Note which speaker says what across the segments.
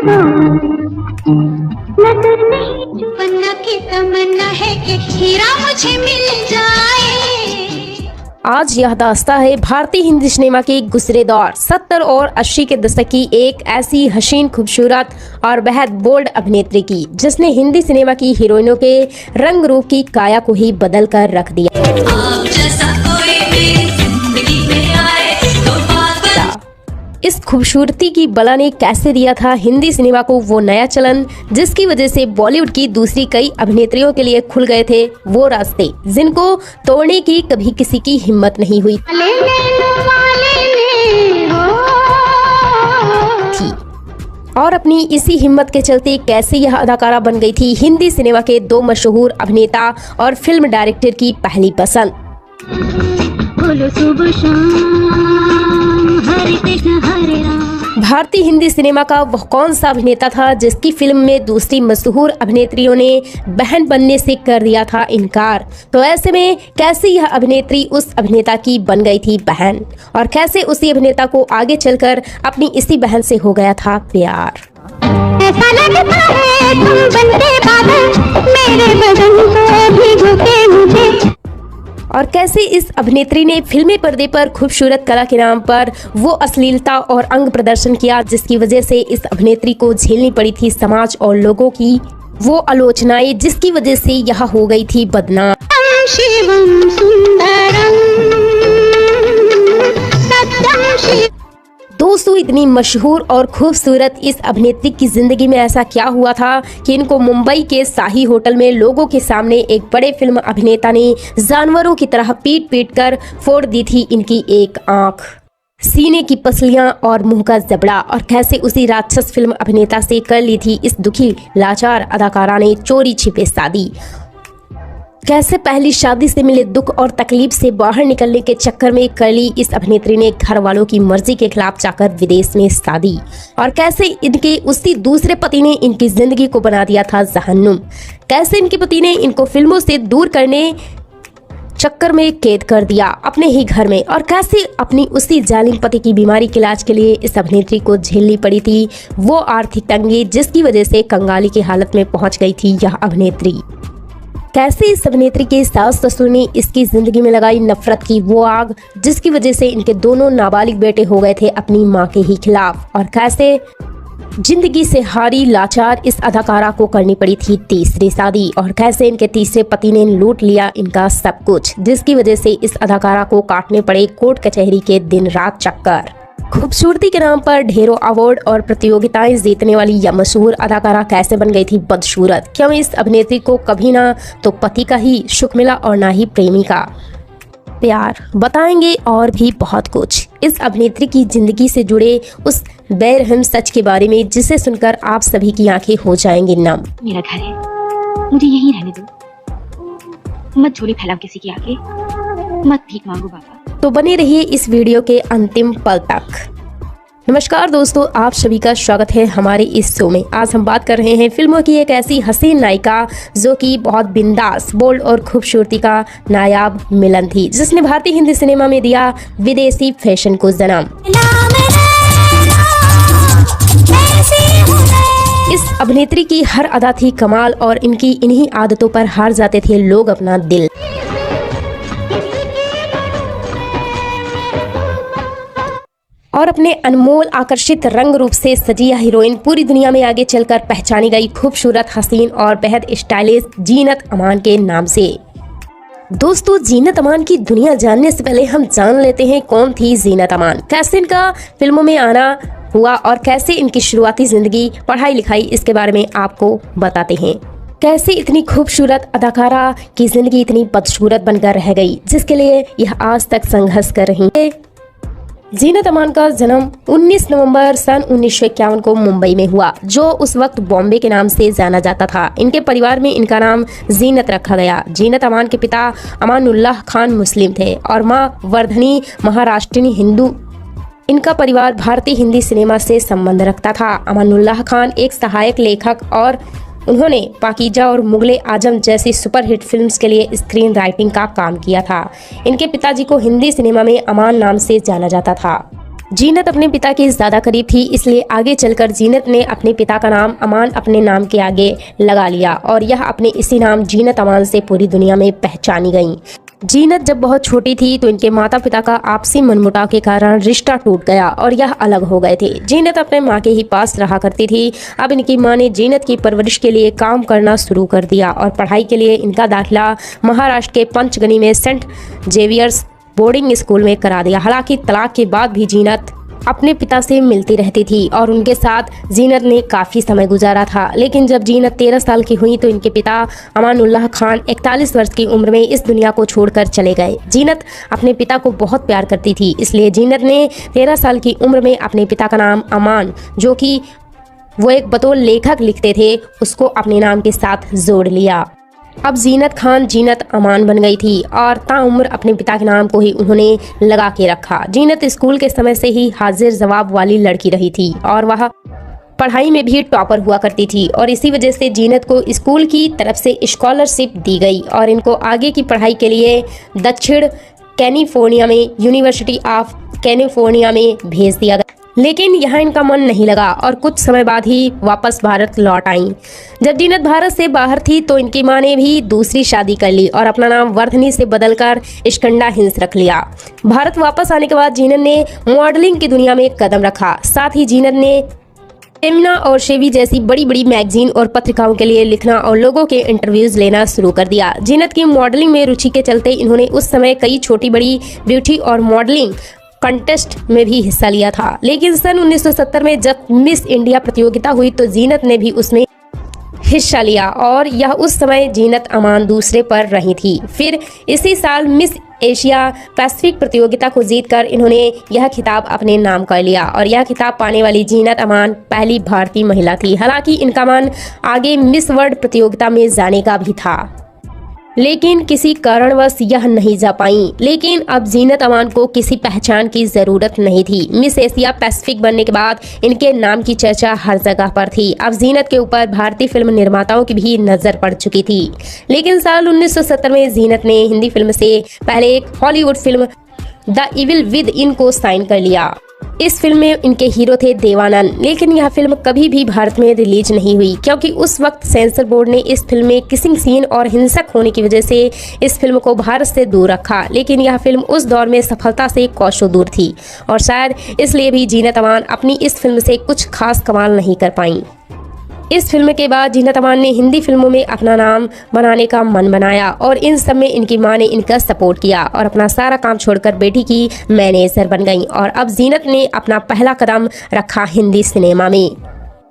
Speaker 1: नजर नहीं बनना की तमन्ना है कि हीरा मुझे मिल जाए।
Speaker 2: आज यह दास्तां है भारतीय हिंदी सिनेमा के गुजरे दौर 70 और 80 के दशक की एक ऐसी हसीन, खूबसूरत और बेहद बोल्ड अभिनेत्री की, जिसने हिंदी सिनेमा की हीरोइनों के रंग रूप की काया को ही बदल कर रख दिया। इस खूबसूरती की बला ने कैसे दिया था हिंदी सिनेमा को वो नया चलन, जिसकी वजह से बॉलीवुड की दूसरी कई अभिनेत्रियों के लिए खुल गए थे वो रास्ते जिनको तोड़ने की कभी किसी की हिम्मत नहीं हुई थी। और अपनी इसी हिम्मत के चलते कैसे यह अदाकारा बन गई थी हिंदी सिनेमा के दो मशहूर अभिनेता और फिल्म डायरेक्टर की पहली पसंद। भारतीय हिंदी सिनेमा का वह कौन सा अभिनेता था जिसकी फिल्म में दूसरी मशहूर अभिनेत्रियों ने बहन बनने से कर दिया था इनकार? तो ऐसे में कैसे यह अभिनेत्री उस अभिनेता की बन गई थी बहन, और कैसे उसी अभिनेता को आगे चलकर अपनी इसी बहन से हो गया था प्यार?
Speaker 1: ऐसा लगता है तुम बनके बादल, मेरे बदन को भिगो के मुझे।
Speaker 2: और कैसे इस अभिनेत्री ने फिल्मी पर्दे पर खूबसूरत कला के नाम पर वो अश्लीलता और अंग प्रदर्शन किया, जिसकी वजह से इस अभिनेत्री को झेलनी पड़ी थी समाज और लोगों की वो आलोचनाएं, जिसकी वजह से यह हो गई थी बदनाम।
Speaker 1: शिवम सुंदरम सत्यम शिव।
Speaker 2: दोस्तों, इतनी मशहूर और खूबसूरत इस अभिनेत्री की जिंदगी में ऐसा क्या हुआ था कि इनको मुंबई के शाही होटल में लोगों के सामने एक बड़े फिल्म अभिनेता ने जानवरों की तरह पीट पीट कर फोड़ दी थी इनकी एक आंख, सीने की पसलियां और मुंह का जबड़ा, और कैसे उसी राक्षस फिल्म अभिनेता से कर ली थी इस दुखी लाचार अदाकारा ने चोरी छिपे शादी। कैसे पहली शादी से मिले दुख और तकलीफ से बाहर निकलने के चक्कर में कर ली इस अभिनेत्री ने घर वालों की मर्जी के खिलाफ जाकर विदेश में शादी, और कैसे इनके उसी दूसरे पति ने इनकी जिंदगी को बना दिया था जहन्नुम। कैसे इनके पति ने इनको फिल्मों से दूर करने चक्कर में कैद कर दिया अपने ही घर में, और कैसे अपनी उसी जालिम पति की बीमारी के इलाज के लिए इस अभिनेत्री को झेलनी पड़ी थी वो आर्थिक तंगी, जिसकी वजह से कंगाली की हालत में पहुंच गई थी यह अभिनेत्री। कैसे इस अभिनेत्री के सास ससुर ने इसकी जिंदगी में लगाई नफरत की वो आग, जिसकी वजह से इनके दोनों नाबालिग बेटे हो गए थे अपनी मां के ही खिलाफ, और कैसे जिंदगी से हारी लाचार इस अदाकारा को करनी पड़ी थी तीसरी शादी, और कैसे इनके तीसरे पति ने लूट लिया इनका सब कुछ, जिसकी वजह से इस अदाकारा को काटने पड़े कोर्ट कचहरी के दिन रात चक्कर। खूबसूरती के नाम पर ढेरों अवार्ड और प्रतियोगिताएं जीतने वाली यह मशहूर अदाकारा कैसे बन गई थी बदसूरत? क्यों इस अभिनेत्री को कभी ना तो पति का ही सुख मिला और ना ही प्रेमी का प्यार? बताएंगे और भी बहुत कुछ इस अभिनेत्री की जिंदगी से जुड़े उस बेरहम सच के बारे में, जिसे सुनकर आप सभी की आंखें हो जाएंगी नम।
Speaker 3: मेरा घर है, मुझे यहीं रहने दो, मत झोली फैलाओ किसी के आगे, मत भीख मांगो बाबा।
Speaker 2: तो बने रहिए इस वीडियो के अंतिम पल तक। नमस्कार दोस्तों, आप सभी का स्वागत है हमारे इस शो में। आज हम बात कर रहे हैं फिल्मों की एक ऐसी हसीन नायिका जो कि बहुत बिंदास, बोल्ड और खूबसूरती का नायाब मिलन थी, जिसने भारतीय हिंदी सिनेमा में दिया विदेशी फैशन को जन्म। इस अभिनेत्री की हर अदा थी कमाल, और इनकी इन्हीं आदतों पर हार जाते थे लोग अपना दिल। और अपने अनमोल आकर्षित रंग रूप से सजी यह हीरोइन पूरी दुनिया में आगे चलकर पहचानी गई खूबसूरत, हसीन और बेहद स्टाइलिश जीनत अमान के नाम से। दोस्तों, जीनत अमान की दुनिया जानने से पहले हम जान लेते हैं कौन थी जीनत अमान, कैसे इनका फिल्मों में आना हुआ, और कैसे इनकी शुरुआती जिंदगी, पढ़ाई लिखाई, इसके बारे में आपको बताते हैं। कैसे इतनी खूबसूरत अदाकारा की जिंदगी इतनी बदसूरत बनकर रह गई, जिसके लिए यह आज तक संघर्ष कर रही है। जीनत अमान का जन्म 19 नवंबर सन 1951 को मुंबई में हुआ, जो उस वक्त बॉम्बे के नाम से जाना जाता था। इनके परिवार में इनका नाम जीनत रखा गया। जीनत अमान के पिता अमानुल्लाह खान मुस्लिम थे और मां वर्धनी महाराष्ट्रीयन हिंदू। इनका परिवार भारतीय हिंदी सिनेमा से संबंध रखता था। अमानुल्लाह खान एक सहायक लेखक, और उन्होंने पाकीजा और मुगले आजम जैसी सुपरहिट फिल्म्स के लिए स्क्रीन राइटिंग का काम किया था। इनके पिताजी को हिंदी सिनेमा में अमान नाम से जाना जाता था। जीनत अपने पिता के ज़्यादा करीब थी, इसलिए आगे चलकर जीनत ने अपने पिता का नाम अमान अपने नाम के आगे लगा लिया और यह अपने इसी नाम जीनत अमान से पूरी दुनिया में पहचानी गईं। जीनत जब बहुत छोटी थी तो इनके माता पिता का आपसी मनमुटाव के कारण रिश्ता टूट गया और यह अलग हो गए थे। जीनत अपने माँ के ही पास रहा करती थी। अब इनकी माँ ने जीनत की परवरिश के लिए काम करना शुरू कर दिया और पढ़ाई के लिए इनका दाखिला महाराष्ट्र के पंचगनी में सेंट जेवियर्स बोर्डिंग स्कूल में करा दिया। हालांकि तलाक के बाद भी जीनत अपने पिता से मिलती रहती थी और उनके साथ जीनत ने काफ़ी समय गुजारा था। लेकिन जब जीनत 13 साल की हुई तो इनके पिता अमानुल्लाह खान 41 वर्ष की उम्र में इस दुनिया को छोड़कर चले गए। जीनत अपने पिता को बहुत प्यार करती थी, इसलिए जीनत ने 13 साल की उम्र में अपने पिता का नाम अमान, जो कि वो एक बतौर लेखक लिखते थे, उसको अपने नाम के साथ जोड़ लिया। अब जीनत खान जीनत अमान बन गई थी और ताउम्र अपने पिता के नाम को ही उन्होंने लगा के रखा। जीनत स्कूल के समय से ही हाजिर जवाब वाली लड़की रही थी और वह पढ़ाई में भी टॉपर हुआ करती थी और इसी वजह से जीनत को स्कूल की तरफ से स्कॉलरशिप दी गई और इनको आगे की पढ़ाई के लिए दक्षिण कैलिफोर्निया में यूनिवर्सिटी ऑफ कैलिफोर्निया में भेज दिया गया। लेकिन यहाँ इनका मन नहीं लगा और कुछ समय बाद ही वापस भारत लौट आई। जब जीनत भारत से बाहर थी तो इनकी माँ ने भी दूसरी शादी कर ली और अपना नाम वर्धनी से बदलकर इश्कंडा हिंस रख लिया। भारत वापस आने के बाद जीनत ने मॉडलिंग की दुनिया में कदम रखा। साथ ही जीनत ने फेमिना और शेवी जैसी बड़ी बड़ी मैगजीन और पत्रिकाओं के लिए लिखना और लोगों के इंटरव्यूज लेना शुरू कर दिया। जीनत की मॉडलिंग में रुचि के चलते इन्होंने उस समय कई छोटी बड़ी ब्यूटी और मॉडलिंग कंटेस्ट में भी हिस्सा लिया था। लेकिन सन 1970 में जब मिस इंडिया प्रतियोगिता हुई तो जीनत ने भी उसमें हिस्सा लिया और यह उस समय जीनत अमान दूसरे पर रही थी। फिर इसी साल मिस एशिया पैसिफिक प्रतियोगिता को जीतकर इन्होंने यह खिताब अपने नाम कर लिया और यह खिताब पाने वाली जीनत अमान पहली भारतीय महिला थी। हालांकि इनका मन आगे मिस वर्ल्ड प्रतियोगिता में जाने का भी था, लेकिन किसी कारणवश यह नहीं जा पाई। लेकिन अब जीनत अमान को किसी पहचान की जरूरत नहीं थी। मिस एशिया पैसिफिक बनने के बाद इनके नाम की चर्चा हर जगह पर थी। अब जीनत के ऊपर भारतीय फिल्म निर्माताओं की भी नजर पड़ चुकी थी। लेकिन साल 1970 में जीनत ने हिंदी फिल्म से पहले एक Hollywood film the evil with in को साइन कर लिया। इस फिल्म में इनके हीरो थे देवानंद। लेकिन यह फिल्म कभी भी भारत में रिलीज नहीं हुई क्योंकि उस वक्त सेंसर बोर्ड ने इस फिल्म में किसिंग सीन और हिंसक होने की वजह से इस फिल्म को भारत से दूर रखा। लेकिन यह फिल्म उस दौर में सफलता से कोसों दूर थी और शायद इसलिए भी जीनत अमान अपनी इस फिल्म से कुछ खास कमाल नहीं कर पाई। इस फिल्म के बाद जीनत अमान ने हिंदी फिल्मों में अपना नाम बनाने का मन बनाया और इन सब में इनकी मां ने इनका सपोर्ट किया और अपना सारा काम छोड़कर बेटी की मैनेजर बन गई। और अब जीनत ने अपना पहला कदम रखा हिंदी सिनेमा में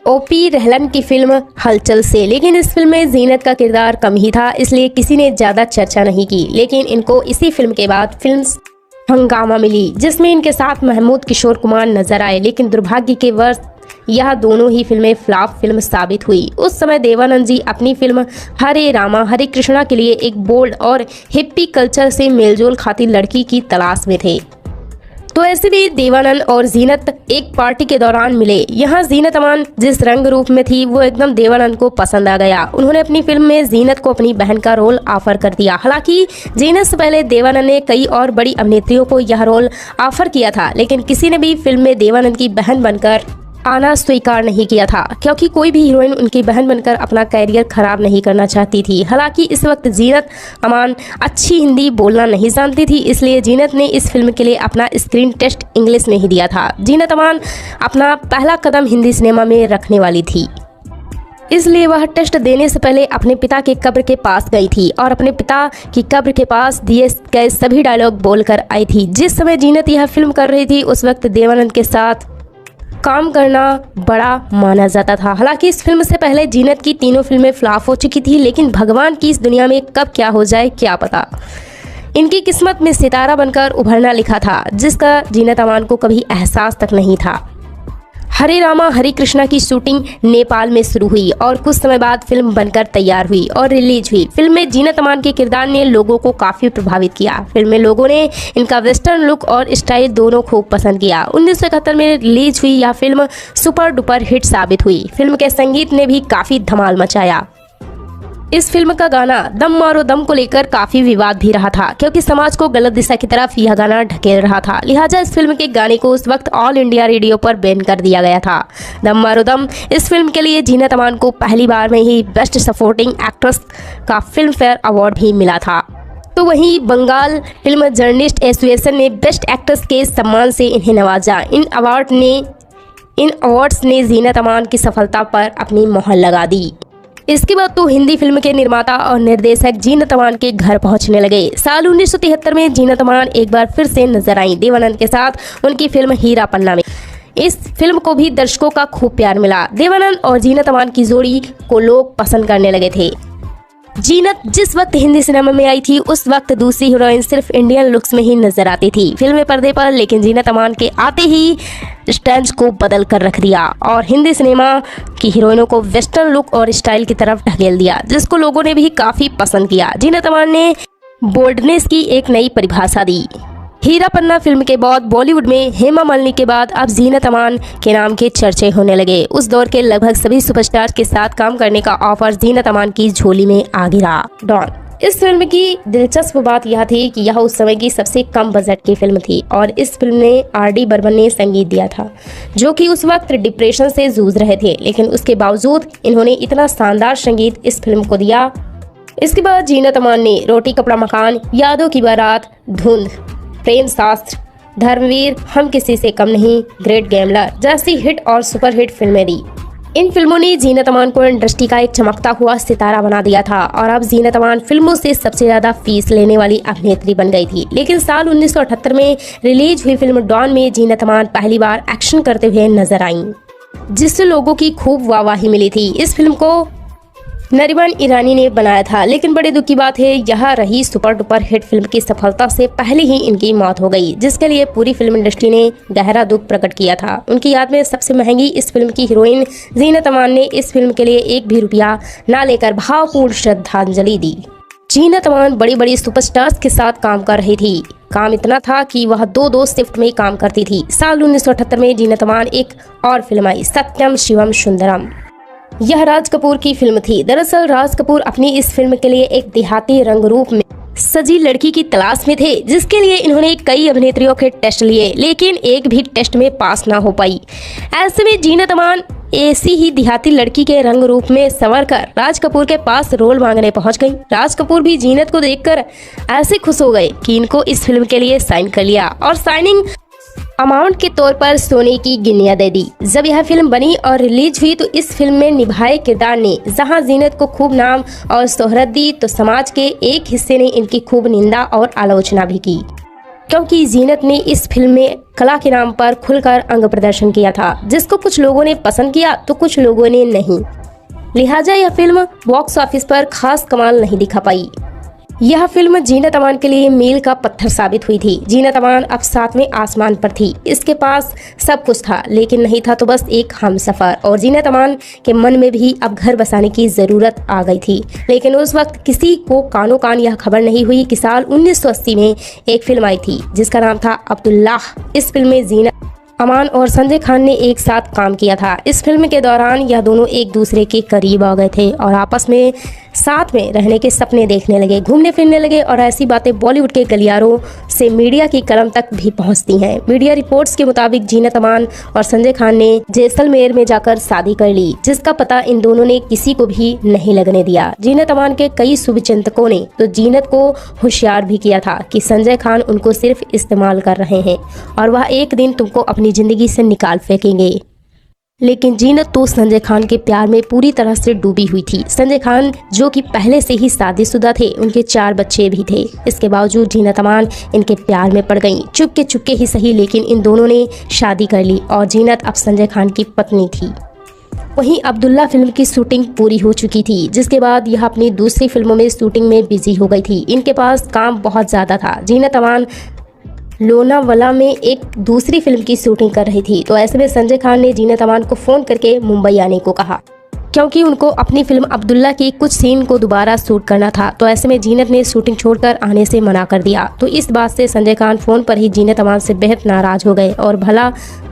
Speaker 2: ओपी रहलन की फिल्म हलचल से। लेकिन इस फिल्म में जीनत का किरदार कम ही था, इसलिए किसी ने ज्यादा चर्चा नहीं की। लेकिन इनको इसी फिल्म के बाद फिल्म हंगामा मिली जिसमें इनके साथ महमूद किशोर कुमार नजर आए। लेकिन दुर्भाग्य के वर्ष यह दोनों ही फिल्में फ्लॉप फिल्म साबित हुई। उस समय देवानंद जी अपनी फिल्म हरे रामा हरे कृष्णा के लिए एक बोल्ड और हिप्पी कल्चर से मेलजोल खाती लड़की की तलाश में थे। तो ऐसे भी देवानंद और जीनत एक पार्टी के दौरान मिले। यहाँ जीनत अमान जिस रंग रूप में थी वो एकदम देवानंद को पसंद आ गया। उन्होंने अपनी फिल्म में जीनत को अपनी बहन का रोल ऑफर कर दिया। हालांकि जीनत से पहले देवानंद ने कई और बड़ी अभिनेत्रियों को यह रोल ऑफर किया था, लेकिन किसी ने भी फिल्म में देवानंद की बहन बनकर आना स्वीकार नहीं किया था क्योंकि कोई भी हीरोइन उनकी बहन बनकर अपना कैरियर खराब नहीं करना चाहती थी। हालांकि इस वक्त जीनत अमान अच्छी हिंदी बोलना नहीं जानती थी, इसलिए जीनत ने इस फिल्म के लिए अपना स्क्रीन टेस्ट इंग्लिश में ही दिया था। जीनत अमान अपना पहला कदम हिंदी सिनेमा में रखने वाली थी, इसलिए वह टेस्ट देने से पहले अपने पिता के कब्र के पास गई थी और अपने पिता की कब्र के पास दिए गए सभी डायलॉग बोलकर आई थी। जिस समय जीनत यह फिल्म कर रही थी उस वक्त देवानंद के साथ काम करना बड़ा माना जाता था। हालांकि इस फिल्म से पहले जीनत की तीनों फिल्में फ्लॉप हो चुकी थी, लेकिन भगवान की इस दुनिया में कब क्या हो जाए क्या पता। इनकी किस्मत में सितारा बनकर उभरना लिखा था जिसका जीनत अमान को कभी एहसास तक नहीं था। हरे रामा हरे कृष्णा की शूटिंग नेपाल में शुरू हुई और कुछ समय बाद फिल्म बनकर तैयार हुई और रिलीज हुई। फिल्म में जीनत अमान के किरदार ने लोगों को काफी प्रभावित किया। फिल्म में लोगों ने इनका वेस्टर्न लुक और स्टाइल दोनों खूब पसंद किया। 1971 में रिलीज हुई यह फिल्म सुपर डुपर हिट साबित हुई। फिल्म के संगीत ने भी काफी धमाल मचाया। इस फिल्म का गाना दम मारो दम को लेकर काफी विवाद भी रहा था, क्योंकि समाज को गलत दिशा की तरफ यह गाना ढकेल रहा था। लिहाजा इस फिल्म के गाने को उस वक्त ऑल इंडिया रेडियो पर बैन कर दिया गया था। दम मारो दम इस फिल्म के लिए जीनत अमान को पहली बार में ही बेस्ट सपोर्टिंग एक्ट्रेस का फिल्म फेयर अवार्ड भी मिला था। तो वहीं बंगाल फिल्म जर्नलिस्ट एसोसिएशन ने बेस्ट एक्ट्रेस के सम्मान से इन्हें नवाजा। इन अवार्ड्स ने जीनत अमान की सफलता पर अपनी मोहर लगा दी। इसके बाद तो हिंदी फिल्म के निर्माता और निर्देशक जीनत अमान के घर पहुंचने लगे। साल 1973 में जीनत अमान एक बार फिर से नजर आई देवानंद के साथ उनकी फिल्म हीरा पन्ना में। इस फिल्म को भी दर्शकों का खूब प्यार मिला। देवानंद और जीनत अमान की जोड़ी को लोग पसंद करने लगे थे। जीनत जिस वक्त हिंदी सिनेमा में आई थी उस वक्त दूसरी हीरोइन सिर्फ इंडियन लुक्स में ही नजर आती थी फिल्म में पर्दे पर, लेकिन जीनत अमान के आते ही स्टैंड को बदल कर रख दिया और हिंदी सिनेमा की हीरोइनों को वेस्टर्न लुक और स्टाइल की तरफ ढकेल दिया, जिसको लोगों ने भी काफी पसंद किया। जीनत अमान ने बोल्डनेस की एक नई परिभाषा दी। हीरा पन्ना फिल्म के बाद बॉलीवुड में हेमा मालिनी के बाद अब जीनत अमान के नाम के चर्चे होने लगे। उस दौर के लगभग सभी सुपरस्टार के साथ काम करने का ऑफर जीनत अमान की झोली में आ गिरा। डॉन इस फिल्म की दिलचस्प बात यह थी कि यह उस समय की सबसे कम बजट की फिल्म थी और इस फिल्म में आर.डी. बर्मन ने संगीत दिया था, जो कि उस वक्त डिप्रेशन से जूझ रहे थे, लेकिन उसके बावजूद इन्होंने इतना शानदार संगीत इस फिल्म को दिया। इसके बाद जीनत अमान ने रोटी कपड़ा मकान, यादों की बारात, धुंध, प्रेम शास्त्र, धर्मवीर, हम किसी से कम नहीं, ग्रेट गैमलर जैसी हिट और सुपरहिट फिल्में दी। इन फिल्मों ने जीनत अमान को इंडस्ट्री का एक चमकता हुआ सितारा बना दिया था और अब जीनत अमान फिल्मों से सबसे ज्यादा फीस लेने वाली अभिनेत्री बन गई थी। लेकिन साल 1978 में रिलीज हुई फिल्म डॉन में जीनत अमान पहली बार एक्शन करते हुए नजर आईं, जिससे लोगों की खूब वाहवाही मिली थी। इस फिल्म को नरीमन ईरानी ने बनाया था, लेकिन बड़े दुख की बात है यह रही सुपर डुपर हिट फिल्म की सफलता से पहले ही इनकी मौत हो गई, जिसके लिए पूरी फिल्म इंडस्ट्री ने गहरा दुख प्रकट किया था। उनकी याद में सबसे महंगी इस फिल्म की हीरोइन जीनत अमान ने इस फिल्म के लिए एक भी रुपया ना लेकर भावपूर्ण श्रद्धांजलि दी। जीनत अमान बड़ी बड़ी सुपरस्टार्स के साथ काम कर रही थी। काम इतना था कि वह दो शिफ्ट में काम करती थी। साल 1978 में जीनत अमान एक और फिल्म आई, सत्यम शिवम सुंदरम। यह राज कपूर की फिल्म थी। दरअसल राज कपूर अपनी इस फिल्म के लिए एक देहाती रंग रूप में सजी लड़की की तलाश में थे, जिसके लिए इन्होंने कई अभिनेत्रियों के टेस्ट लिए, लेकिन एक भी टेस्ट में पास ना हो पाई। ऐसे में जीनत अमान ऐसी ही देहाती लड़की के रंग रूप में संवर कर राज कपूर के पास रोल मांगने पहुंच गई। राज कपूर भी जीनत को देखकर ऐसे खुश हो गए कि इनको इस फिल्म के लिए साइन कर लिया और साइनिंग अमाउंट के तौर पर सोने की गिनिया दे दी। जब यह फिल्म बनी और रिलीज हुई तो इस फिल्म में निभाए किरदार ने जहां जीनत को खूब नाम और शोहरत दी, तो समाज के एक हिस्से ने इनकी खूब निंदा और आलोचना भी की, क्योंकि जीनत ने इस फिल्म में कला के नाम पर खुलकर अंग प्रदर्शन किया था, जिसको कुछ लोगों ने पसंद किया तो कुछ लोगों ने नहीं। लिहाजा यह फिल्म बॉक्स ऑफिस पर खास कमाल नहीं दिखा पाई। यह फिल्म जीनत अमान के लिए मील का पत्थर साबित हुई थी। जीनत अमान अब 7वें आसमान पर थी। इसके पास सब कुछ था, लेकिन नहीं था तो बस एक हमसफर। और जीनत अमान के मन में भी अब घर बसाने की जरूरत आ गई थी। लेकिन उस वक्त किसी को कानो कान यह खबर नहीं हुई कि साल 1980 में एक फिल्म आई थी जिसका नाम था अब्दुल्लाह। इस फिल्म में जीनत अमान और संजय खान ने एक साथ काम किया था। इस फिल्म के दौरान यह दोनों एक दूसरे के करीब आ गए थे और आपस में साथ में रहने के सपने देखने लगे, घूमने फिरने लगे। और ऐसी बातें बॉलीवुड के गलियारों से मीडिया की कलम तक भी पहुंचती हैं। मीडिया रिपोर्ट्स के मुताबिक जीनत अमान और संजय खान ने जैसलमेर में जाकर शादी कर ली, जिसका पता इन दोनों ने किसी को भी नहीं लगने दिया। जीनत अमान के कई शुभचिंतकों ने तो जीनत को होशियार भी किया था कि संजय खान उनको सिर्फ इस्तेमाल कर रहे हैं और वह एक दिन तुमको अपनी जिंदगी से निकाल फेंकेंगे। लेकिन जीनत तो संजय खान के प्यार में पूरी तरह से डूबी हुई थी। संजय खान जो कि पहले से ही शादीशुदा थे, उनके 4 बच्चे भी थे। इसके बावजूद जीनत अमान इनके प्यार में पड़ गईं। चुपके ही सही, लेकिन इन दोनों ने शादी कर ली और जीनत अब संजय खान की पत्नी थी। वहीं अब्दुल्ला फिल्म की शूटिंग पूरी हो चुकी थी, जिसके बाद यह अपनी दूसरी फिल्मों में शूटिंग में बिजी हो गई थी। इनके पास काम बहुत ज्यादा था। जीनत अमान लोनावाला में एक दूसरी फिल्म की शूटिंग कर रही थी, तो ऐसे में संजय खान ने जीनत अमान को फोन करके मुंबई आने को कहा, क्योंकि उनको अपनी फिल्म अब्दुल्ला की कुछ सीन को दोबारा शूट करना था। तो ऐसे में जीनत ने शूटिंग छोड़कर आने से मना कर दिया। तो इस बात से संजय खान फोन पर ही जीनत अमान से बेहद नाराज हो गए और भला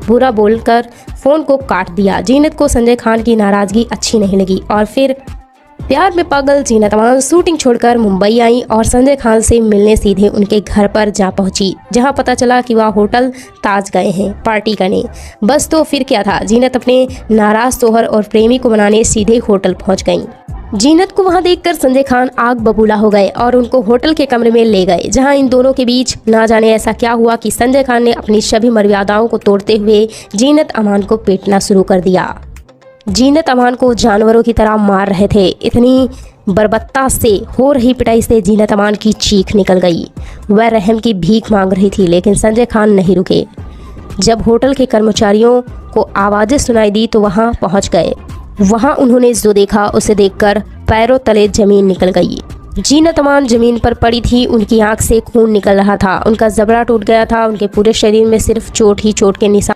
Speaker 2: बुरा बोलकर फोन को काट दिया। जीनत को संजय खान की नाराजगी अच्छी नहीं लगी और फिर प्यार में पागल जीनत अमान शूटिंग छोड़कर मुंबई आई और संजय खान से मिलने सीधे उनके घर पर जा पहुंची, जहां पता चला कि वह होटल ताज गए हैं पार्टी करने। बस तो फिर क्या था, जीनत अपने नाराज सोहर और प्रेमी को मनाने सीधे होटल पहुंच गईं। जीनत को वहां देखकर संजय खान आग बबूला हो गए और उनको होटल के कमरे में ले गए, जहां इन दोनों के बीच ना जाने ऐसा क्या हुआ कि संजय खान ने अपनी सभी मर्यादाओं को तोड़ते हुए जीनत अमान को पीटना शुरू कर दिया। जीनत अमान को जानवरों की तरह मार रहे थे। इतनी बर्बरता से हो रही पिटाई से जीनत अमान की चीख निकल गई। वह रहम की भीख मांग रही थी, लेकिन संजय खान नहीं रुके। जब होटल के कर्मचारियों को आवाजें सुनाई दी तो वहां पहुंच गए। वहां उन्होंने जो देखा उसे देखकर पैरों तले जमीन निकल गई। जीनत अमान जमीन पर पड़ी थी, उनकी आंख से खून निकल रहा था, उनका जबड़ा टूट गया था, उनके पूरे शरीर में सिर्फ चोट ही चोट के निशान।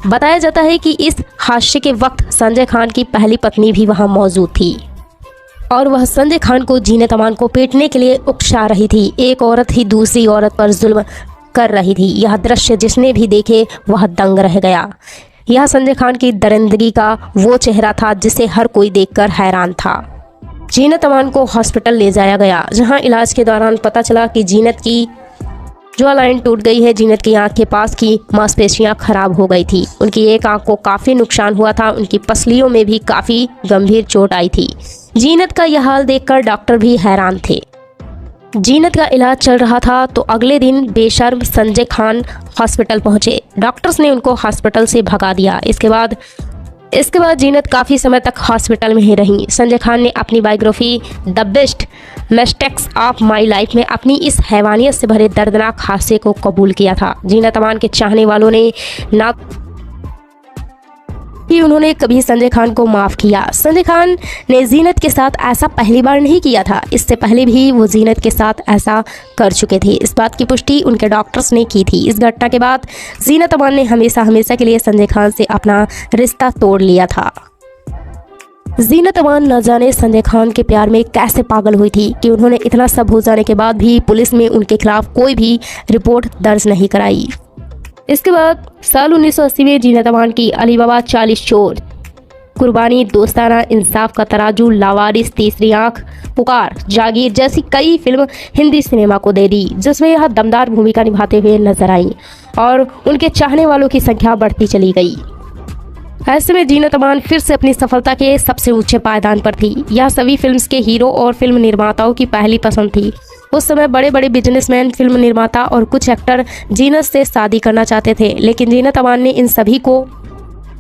Speaker 2: बताया जाता है कि इस हादसे के वक्त संजय खान की पहली पत्नी भी वहां मौजूद थी और वह संजय खान को जीनत अमान को पीटने के लिए उकसा रही थी। एक औरत ही दूसरी औरत पर जुल्म कर रही थी। यह दृश्य जिसने भी देखे वह दंग रह गया। यह संजय खान की दरिंदगी का वो चेहरा था जिसे हर कोई देखकर हैरान था। जीनत अमान को हॉस्पिटल ले जाया गया, जहां इलाज के दौरान पता चला कि जीनत की ज्वा लाइन टूट गई है। जीनत की आंख के पास की मांसपेशियां खराब हो गई थी। उनकी एक आंख को काफी नुकसान हुआ था। उनकी पसलियों में भी काफी गंभीर चोट आई थी। जीनत का यह हाल देखकर डॉक्टर भी हैरान थे। जीनत का इलाज चल रहा था तो अगले दिन बेशर्म संजय खान हॉस्पिटल पहुंचे। डॉक्टर्स ने उनको हॉस्पिटल से भगा दिया। इसके बाद जीनत काफ़ी समय तक हॉस्पिटल में ही रही। संजय खान ने अपनी biography the best mistakes of my life में अपनी इस हैवानियत से भरे दर्दनाक हादसे को कबूल किया था। जीनत अमान के चाहने वालों ने ना कि उन्होंने कभी संजय खान को माफ़ किया। संजय खान ने जीनत के साथ ऐसा पहली बार नहीं किया था, इससे पहले भी वो जीनत के साथ ऐसा कर चुके थे। इस बात की पुष्टि उनके डॉक्टर्स ने की थी। इस घटना के बाद जीनत अमान ने हमेशा के लिए संजय खान से अपना रिश्ता तोड़ लिया था। जीनत अमान न जाने संजय खान के प्यार में कैसे पागल हुई थी कि उन्होंने इतना सब हो जाने के बाद भी पुलिस में उनके खिलाफ कोई भी रिपोर्ट दर्ज नहीं कराई। इसके बाद साल 1980 में जीनत अमान की अली बाबा 40 चोर, कुर्बानी, दोस्ताना, इंसाफ का तराजू, लावारिस, तीसरी आंख, पुकार, जागीर जैसी कई फिल्म हिंदी सिनेमा को दे दी, जिसमें यह दमदार भूमिका निभाते हुए नजर आई और उनके चाहने वालों की संख्या बढ़ती चली गई। ऐसे में जीनत अमान फिर से अपनी सफलता के सबसे ऊंचे पायदान पर थी। यह सभी फिल्म्स के हीरो और फिल्म निर्माताओं की पहली पसंद थी। उस समय बड़े बड़े बिजनेसमैन, फिल्म निर्माता और कुछ एक्टर जीनत से शादी करना चाहते थे, लेकिन जीनत अमान ने इन सभी को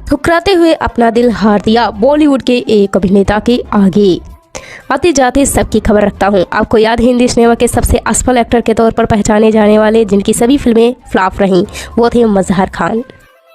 Speaker 2: ठुकराते हुए अपना दिल हार दिया बॉलीवुड के एक अभिनेता के आगे। आते जाते सबकी खबर रखता हूँ। आपको याद है हिंदी सिनेमा के सबसे असफल एक्टर के तौर पर पहचाने जाने वाले जिनकी सभी फिल्में फ्लॉप रहीं, वो थे मजहर खान।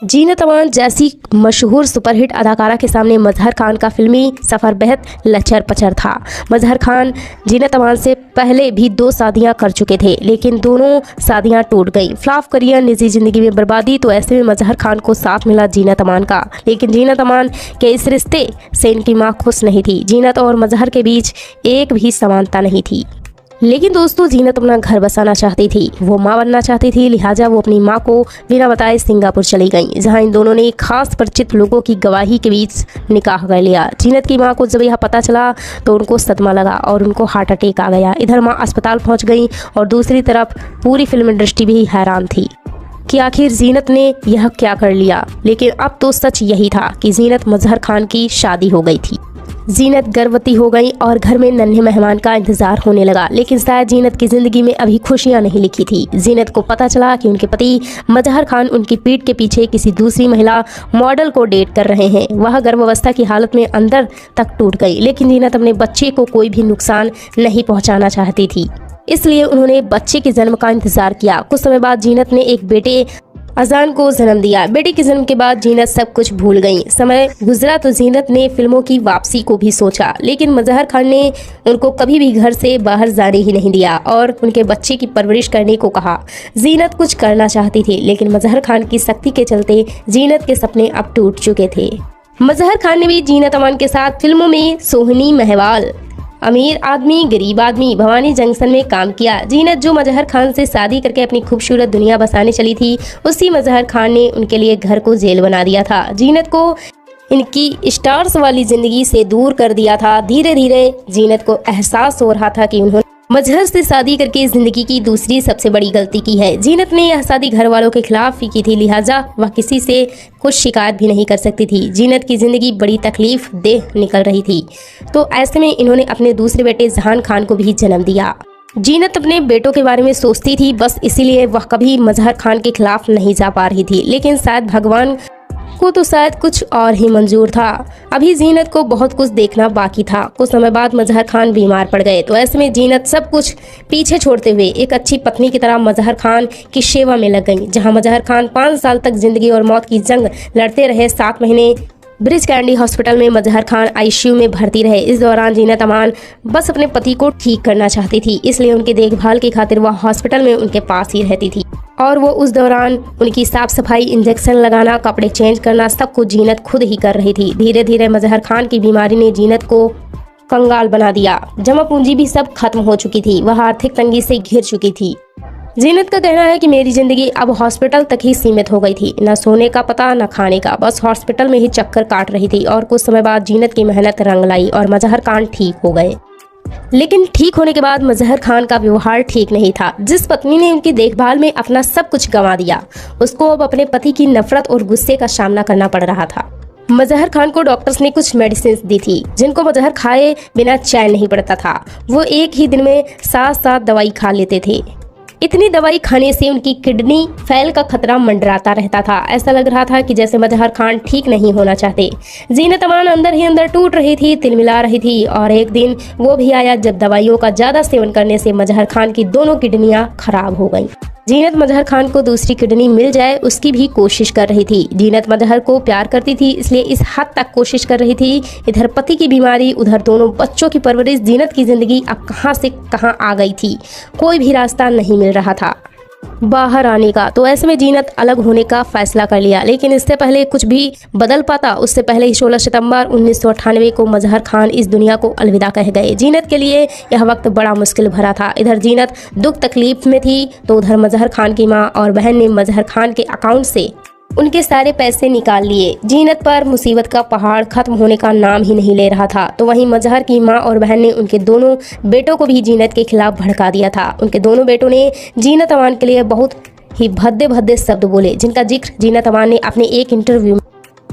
Speaker 2: जीनत अमान जैसी मशहूर सुपरहिट अदाकारा के सामने मजहर खान का फिल्मी सफ़र बेहद लचर पचर था। मजहर खान जीनत अमान से पहले भी 2 शादियां कर चुके थे, लेकिन दोनों शादियां टूट गईं। फ्लॉप करियर, निजी जिंदगी में बर्बादी, तो ऐसे में मजहर खान को साथ मिला जीनत अमान का। लेकिन जीनत अमान के इस रिश्ते से इनकी माँ खुश नहीं थी। जीनत और मजहर के बीच एक भी समानता नहीं थी। लेकिन दोस्तों, जीनत अपना घर बसाना चाहती थी, वो माँ बनना चाहती थी, लिहाजा वो अपनी माँ को बिना बताए सिंगापुर चली गईं, जहां इन दोनों ने खास परिचित लोगों की गवाही के बीच निकाह कर लिया। जीनत की माँ को जब यह पता चला तो उनको सदमा लगा और उनको हार्ट अटैक आ गया। इधर माँ अस्पताल पहुँच गई और दूसरी तरफ पूरी फिल्म इंडस्ट्री भी हैरान थी कि आखिर जीनत ने यह क्या कर लिया। लेकिन अब तो सच यही था कि जीनत मजहर खान की शादी हो गई थी। जीनत गर्भवती हो गई और घर में नन्हे मेहमान का इंतजार होने लगा। लेकिन शायद जीनत की जिंदगी में अभी खुशियां नहीं लिखी थी। जीनत को पता चला कि उनके पति मजहर खान उनकी पीठ के पीछे किसी दूसरी महिला मॉडल को डेट कर रहे हैं। वह गर्भावस्था की हालत में अंदर तक टूट गई। लेकिन जीनत अपने बच्चे को कोई भी नुकसान नहीं पहुंचाना चाहती थी, इसलिए उन्होंने बच्चे के जन्म का इंतजार किया। कुछ समय बाद जीनत ने एक बेटे अजान को जन्म दिया। बेटे के जन्म के बाद जीनत सब कुछ भूल गई। समय गुजरा तो जीनत ने फिल्मों की वापसी को भी सोचा, लेकिन मजहर खान ने उनको कभी भी घर से बाहर जाने ही नहीं दिया और उनके बच्चे की परवरिश करने को कहा। जीनत कुछ करना चाहती थी, लेकिन मजहर खान की सख्ती के चलते जीनत के सपने अब टूट चुके थे। मजहर खान ने भी जीनत अमान के साथ फिल्मों में सोहनी महवाल, अमीर आदमी, गरीब आदमी, भवानी जंक्शन में काम किया। जीनत जो मजहर खान से शादी करके अपनी खूबसूरत दुनिया बसाने चली थी, उसी मजहर खान ने उनके लिए घर को जेल बना दिया था। जीनत को इनकी स्टार्स वाली जिंदगी से दूर कर दिया था। धीरे धीरे जीनत को एहसास हो रहा था कि उन्होंने मजहर से शादी करके जिंदगी की दूसरी सबसे बड़ी गलती की है। जीनत ने यह शादी घर वालों के खिलाफ ही की थी, लिहाजा वह किसी से कुछ शिकायत भी नहीं कर सकती थी। जीनत की जिंदगी बड़ी तकलीफ देह निकल रही थी, तो ऐसे में इन्होंने अपने दूसरे बेटे जहान खान को भी जन्म दिया। जीनत अपने बेटों के बारे में सोचती थी, बस इसीलिए वह कभी मजहर खान के खिलाफ नहीं जा पा रही थी। लेकिन शायद भगवान को तो शायद कुछ और ही मंजूर था। अभी जीनत को बहुत कुछ देखना बाकी था। कुछ समय बाद मजहर खान बीमार पड़ गए, तो ऐसे में जीनत सब कुछ पीछे छोड़ते हुए एक अच्छी पत्नी की तरह मजहर खान की सेवा में लग गई। जहां मजहर खान 5 साल तक जिंदगी और मौत की जंग लड़ते रहे। 7 महीने ब्रिज कैंडी हॉस्पिटल में मजहर खान आईसीयू में भर्ती रहे। इस दौरान जीनत अमान बस अपने पति को ठीक करना चाहती थी, इसलिए उनकी देखभाल की खातिर वह हॉस्पिटल में उनके पास ही रहती थी। और वो उस दौरान उनकी साफ सफाई, इंजेक्शन लगाना, कपड़े चेंज करना, सब कुछ जीनत खुद ही कर रही थी। धीरे धीरे मजहर खान की बीमारी ने जीनत को कंगाल बना दिया। जमा पूंजी भी सब खत्म हो चुकी थी, वह आर्थिक तंगी से घिर चुकी थी। जीनत का कहना है कि मेरी जिंदगी अब हॉस्पिटल तक ही सीमित हो गई थी। न सोने का पता, न खाने का, बस हॉस्पिटल में ही चक्कर काट रही थी। और कुछ समय बाद जीनत की मेहनत रंग लाई और मजहर खान ठीक हो गए। लेकिन ठीक होने के बाद मजहर खान का व्यवहार ठीक नहीं था। जिस पत्नी ने उनकी देखभाल में अपना सब कुछ गंवा दिया, उसको अब अपने पति की नफरत और गुस्से का सामना करना पड़ रहा था। मजहर खान को डॉक्टर्स ने कुछ मेडिसिन दी थी, जिनको मजहर खाए बिना चैन नहीं पड़ता था। वो एक ही दिन में 7-7 दवाई खा लेते थे। इतनी दवाई खाने से उनकी किडनी फेल का खतरा मंडराता रहता था। ऐसा लग रहा था कि जैसे मजहर खान ठीक नहीं होना चाहते। जीनत अमान अंदर ही अंदर टूट रही थी, तिलमिला रही थी। और एक दिन वो भी आया जब दवाइयों का ज्यादा सेवन करने से मजहर खान की दोनों किडनियां खराब हो गईं। जीनत मजहर खान को दूसरी किडनी मिल जाए उसकी भी कोशिश कर रही थी। जीनत मजहर को प्यार करती थी, इसलिए इस हद तक कोशिश कर रही थी। इधर पति की बीमारी, उधर दोनों बच्चों की परवरिश। जीनत की जिंदगी अब कहां से कहां आ गई थी, कोई भी रास्ता नहीं मिल रहा था बाहर आने का। तो ऐसे में जीनत अलग होने का फैसला कर लिया। लेकिन इससे पहले कुछ भी बदल पाता, उससे पहले ही 16 सितंबर 1998 को मजहर खान इस दुनिया को अलविदा कह गए। जीनत के लिए यह वक्त बड़ा मुश्किल भरा था। इधर जीनत दुख तकलीफ में थी, तो उधर मजहर खान की माँ और बहन ने मजहर खान के अकाउंट से उनके सारे पैसे निकाल लिए। जीनत पर मुसीबत का पहाड़ खत्म होने का नाम ही नहीं ले रहा था। तो वहीं मजहर की मां और बहन ने उनके दोनों बेटों को भी जीनत के खिलाफ भड़का दिया था। उनके दोनों बेटों ने जीनत अमान के लिए बहुत ही भद्दे भद्दे शब्द बोले, जिनका जिक्र जीनत अमान ने अपने एक इंटरव्यू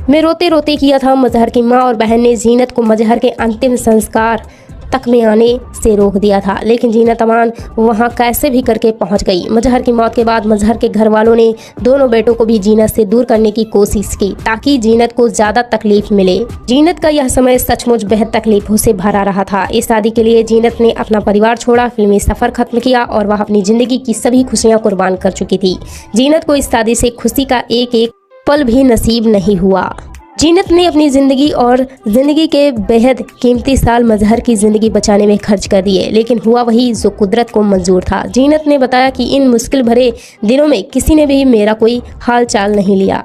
Speaker 2: में रोते रोते किया था। मजहर की मां और बहन ने जीनत को मजहर के अंतिम संस्कार तक में आने से रोक दिया था, लेकिन जीनत अमान वहां कैसे भी करके पहुंच गई। मजहर की मौत के बाद मजहर के घर वालों ने दोनों बेटों को भी जीनत से दूर करने की कोशिश की, ताकि जीनत को ज्यादा तकलीफ मिले। जीनत का यह समय सचमुच बेहद तकलीफों से भरा रहा था। इस शादी के लिए जीनत ने अपना परिवार छोड़ा, फिल्मी सफर खत्म किया और वह अपनी जिंदगी की सभी खुशियां कुर्बान कर चुकी थी। जीनत को इस शादी से खुशी का एक एक पल भी नसीब नहीं हुआ। जीनत ने अपनी जिंदगी और जिंदगी के बेहद कीमती साल मजहर की जिंदगी बचाने में खर्च कर दिए, लेकिन हुआ वही जो कुदरत को मंजूर था। जीनत ने बताया कि इन मुश्किल भरे दिनों में किसी ने भी मेरा कोई हाल चाल नहीं लिया,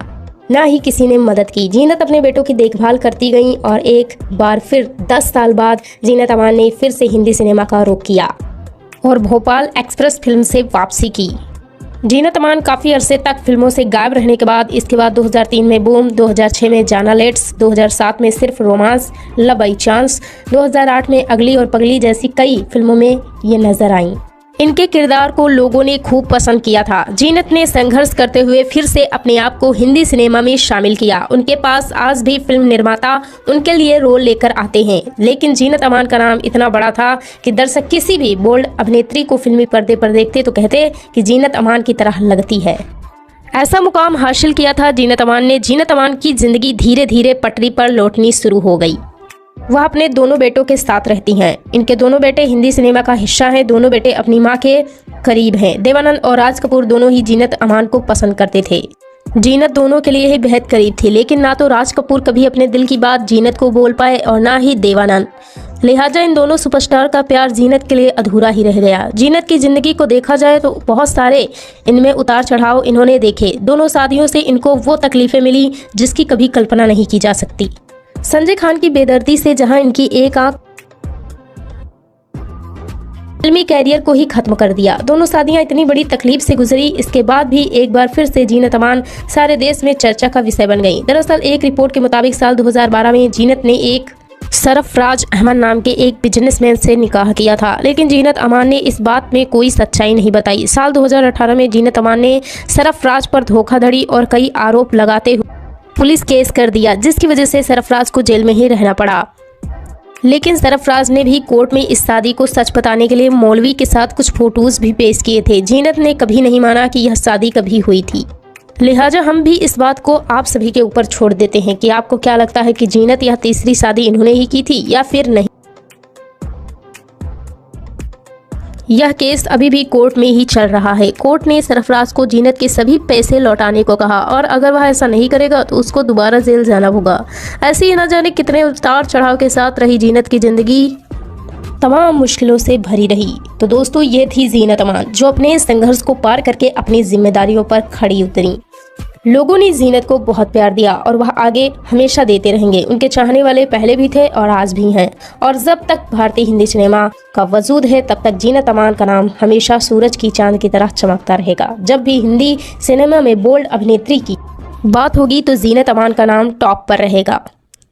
Speaker 2: ना ही किसी ने मदद की। जीनत अपने बेटों की देखभाल करती गई और एक बार फिर 10 साल बाद जीनत अमान ने फिर से हिंदी सिनेमा का रुख किया और भोपाल एक्सप्रेस फिल्म से वापसी की। जीनत अमान काफ़ी अरसे तक फिल्मों से गायब रहने के बाद इसके बाद 2003 में बूम, 2006 में जाना लेट्स, 2007 में सिर्फ रोमांस, लव बाई चांस, 2008 में अगली और पगली जैसी कई फिल्मों में ये नजर आईं। इनके किरदार को लोगों ने खूब पसंद किया था। जीनत ने संघर्ष करते हुए फिर से अपने आप को हिंदी सिनेमा में शामिल किया। उनके पास आज भी फिल्म निर्माता उनके लिए रोल लेकर आते हैं, लेकिन जीनत अमान का नाम इतना बड़ा था कि दर्शक किसी भी बोल्ड अभिनेत्री को फिल्मी पर्दे पर देखते तो कहते कि जीनत अमान की तरह लगती है। ऐसा मुकाम हासिल किया था जीनत अमान ने। जीनत अमान की जिंदगी धीरे धीरे पटरी पर लौटनी शुरू हो गई। वह अपने दोनों बेटों के साथ रहती हैं। इनके दोनों बेटे हिंदी सिनेमा का हिस्सा हैं। दोनों बेटे अपनी मां के करीब हैं। देवानंद और राज कपूर दोनों ही जीनत अमान को पसंद करते थे। जीनत दोनों के लिए ही बेहद करीब थी, लेकिन ना तो राज कपूर कभी अपने दिल की बात जीनत को बोल पाए और ना ही देवानंद। लिहाजा इन दोनों सुपरस्टार का प्यार जीनत के लिए अधूरा ही रह गया। जीनत की जिंदगी को देखा जाए तो बहुत सारे इनमें उतार चढ़ाव इन्होंने देखे। दोनों शादियों से इनको वो तकलीफें मिली जिसकी कभी कल्पना नहीं की जा सकती। संजय खान की बेदर्दी से जहां इनकी एक आंख फिल्मी कैरियर को ही खत्म कर दिया। दोनों शादियां इतनी बड़ी तकलीफ से गुजरी, इसके बाद भी एक बार फिर से जीनत अमान सारे देश में चर्चा का विषय बन गई। दरअसल एक रिपोर्ट के मुताबिक साल 2012 में जीनत ने एक सरफराज अहमद नाम के एक बिजनेसमैन से निकाह किया था, लेकिन जीनत अमान ने इस बात में कोई सच्चाई नहीं बताई। साल 2018 में जीनत अमान ने सरफराज पर धोखाधड़ी और कई आरोप लगाते हुए पुलिस केस कर दिया, जिसकी वजह से सरफराज को जेल में ही रहना पड़ा। लेकिन सरफराज ने भी कोर्ट में इस शादी को सच बताने के लिए मौलवी के साथ कुछ फोटोज भी पेश किए थे। जीनत ने कभी नहीं माना कि यह शादी कभी हुई थी। लिहाजा हम भी इस बात को आप सभी के ऊपर छोड़ देते हैं कि आपको क्या लगता है कि जीनत यह तीसरी शादी इन्होंने ही की थी या फिर नहीं। यह केस अभी भी कोर्ट में ही चल रहा है। कोर्ट ने सरफराज को जीनत के सभी पैसे लौटाने को कहा और अगर वह ऐसा नहीं करेगा तो उसको दोबारा जेल जाना होगा। ऐसे ही न जाने कितने उतार चढ़ाव के साथ रही जीनत की जिंदगी, तमाम मुश्किलों से भरी रही। तो दोस्तों, ये थी जीनत अमान जो अपने संघर्ष को पार करके अपनी जिम्मेदारियों पर खड़ी उतरी। लोगों ने जीनत को बहुत प्यार दिया और वह आगे हमेशा देते रहेंगे। उनके चाहने वाले पहले भी थे और आज भी हैं, और जब तक भारतीय हिंदी सिनेमा का वजूद है तब तक जीनत अमान का नाम हमेशा सूरज की चांद की तरह चमकता रहेगा। जब भी हिंदी सिनेमा में बोल्ड अभिनेत्री की बात होगी तो जीनत अमान का नाम टॉप पर रहेगा।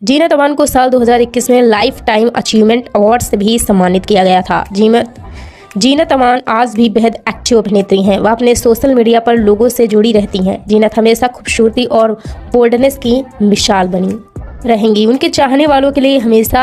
Speaker 2: जीनत अमान को साल 2021 में लाइफ टाइम अचीवमेंट अवार्ड से भी सम्मानित किया गया था। जीनत अमान आज भी बेहद एक्टिव अभिनेत्री हैं। वह अपने सोशल मीडिया पर लोगों से जुड़ी रहती हैं। जीनत हमेशा खूबसूरती और बोल्डनेस की मिसाल बनी रहेंगी। उनके चाहने वालों के लिए हमेशा